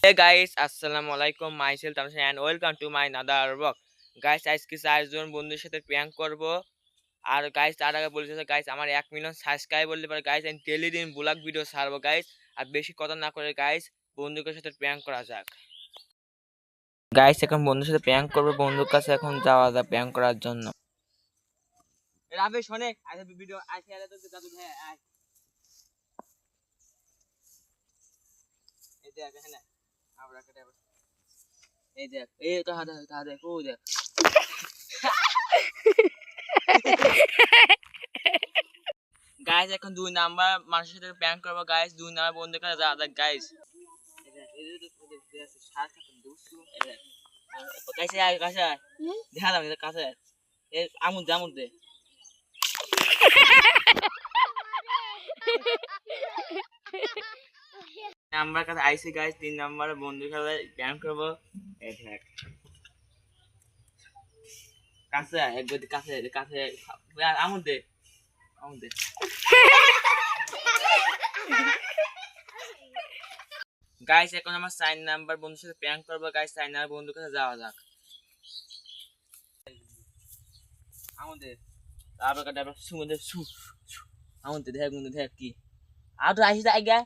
Hey guys, আসসালামু আলাইকুম, myself Tamsin and welcome to my another vlog. Guys, আজকে 4 জন বন্ধুর সাথে প্র্যাঙ্ক করব। আর গাইস তার আগে বলতেছে গাইস আমার 1 মিলিয়ন সাবস্ক্রাইব বলতে পারে গাইস, আমি ডেইলি দিন ব্লগ ভিডিও ছাড়বো গাইস। আর বেশি কথা না করে গাইস বন্ধুদের সাথে প্র্যাঙ্ক করা যাক। গাইস এখন বন্ধুর সাথে প্র্যাঙ্ক করব, বন্ধুর কাছে এখন যাওয়া যাক প্র্যাঙ্ক করার জন্য। রাবে শোনে আইছে ভিডিও আইছে আরে তো দাদু ভাই আয়। এই দেখ এখানে আমরা কেটে এই দেখ এই তো হাদা দেখ ও দেখ। গাইস এখন 2 নাম্বার মানুষের সাথে প্র্যাঙ্ক করব গাইস, 2 নাম্বার বন্ধুর কাছে যাওয়া যাক গাইস। কাছে আয় কাছে আয় দেখা দাম কাছে আমুদ দে। নাম্বার কাছে আইসি গাইস, 3 নাম্বার বন্ধুর সাথে প্র্যাঙ্ক করব। এই দেখ কাছে আয় একবার কাছে আমুদ দে গাইস এখন আমার 4 নাম্বার বন্ধুর সাথে প্র্যাঙ্ক করব গাইস। 4 নাম্বার বন্ধুর কাছে যাওয়া যাক। আমাদের তারপর কাটা সুমুদে সু আমাদের দেখ কি আর তো আইসি আইগা